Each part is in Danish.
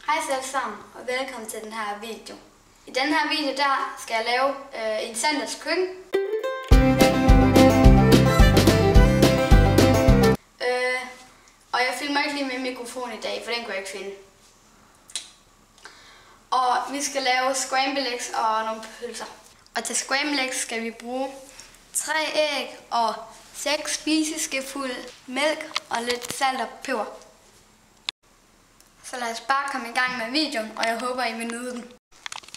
Hej alle sammen og velkommen til den her video. I den her video der skal jeg lave en Sanders køkken. Og jeg filmer ikke lige med mikrofon i dag, for den kunne jeg ikke finde. Og vi skal lave scrambled eggs og nogle pølser. Og til scrambled eggs skal vi bruge 3 æg og 6 spiseskefulde mælk og lidt salt og peber. Så lad os bare komme i gang med videoen, og jeg håber, I vil nyde den.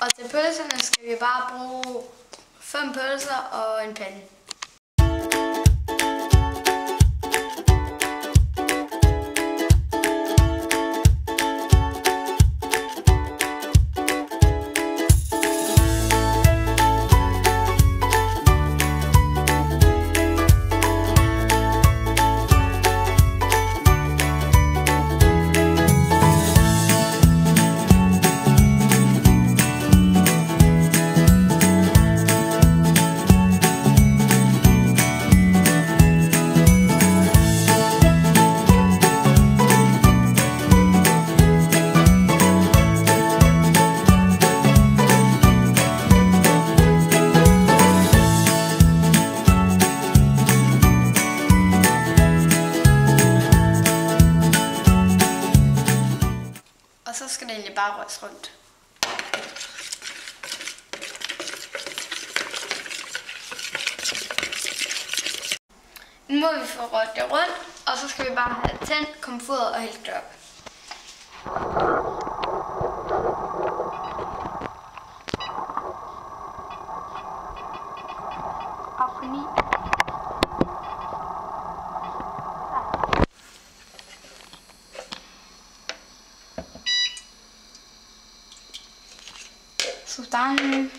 Og til pølserne skal vi bare bruge 5 pølser og en pande. Og så skal det egentlig bare røres rundt. Nu må vi få rørt det rundt, og så skal vi bare have tændt komfuret og hældt det op. Op på 9. Sådan.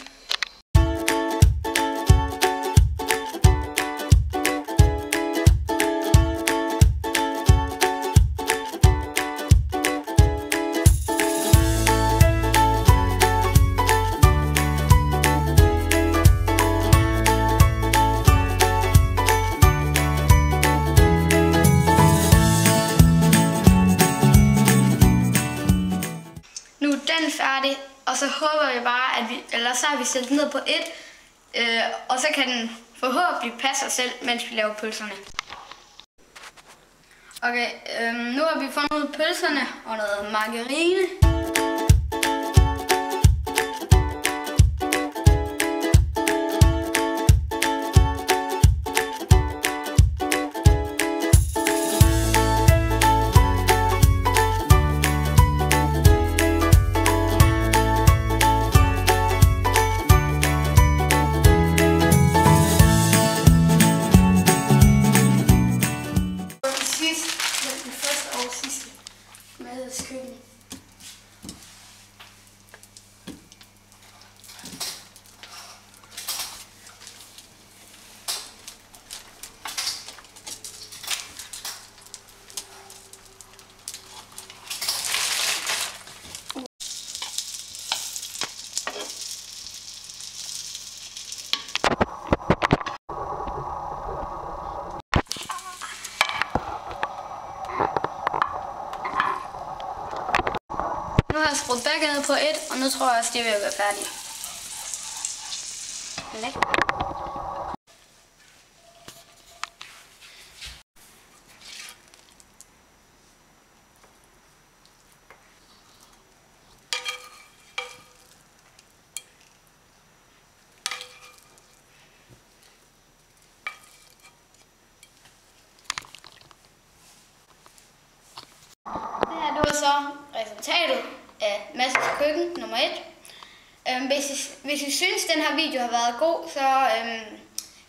Nu er den færdig. Og så håber vi bare, at så har vi stillet ned på 1, og så kan den forhåbentlig passe sig selv, mens vi laver pølserne. Okay, nu har vi fundet pølserne og noget margarine. Nu har jeg skruet begge ned på 1, og nu tror jeg også, det vil være færdigt. Det var så resultatet af Mads' køkken nummer 1. Hvis I synes, den her video har været god,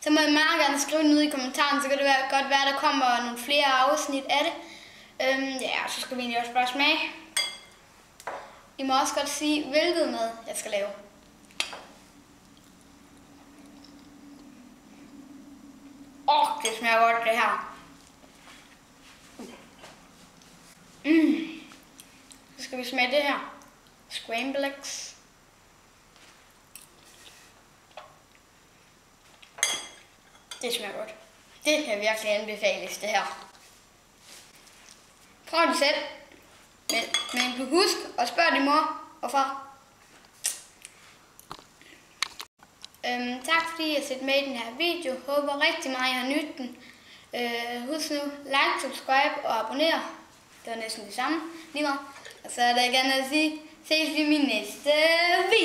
så må I meget gerne skrive ned i kommentaren, så kan det godt være, der kommer nogle flere afsnit af det. Ja, så skal vi egentlig også bare smage. I må også godt sige, hvilket mad jeg skal lave. Det smager godt, det her. Så skal vi smage det her. Scrambled eggs. Det smager godt. Det kan virkelig anbefales, det her. Prøv det selv med en du husk at spørge din mor og far. Tak fordi I har set med i den her video. Håber rigtig meget, I har nydt den. Husk nu, like, subscribe og abonnere. Det var næsten det samme lige meget. Og så er der gerne at sige, ses vi i min næste video.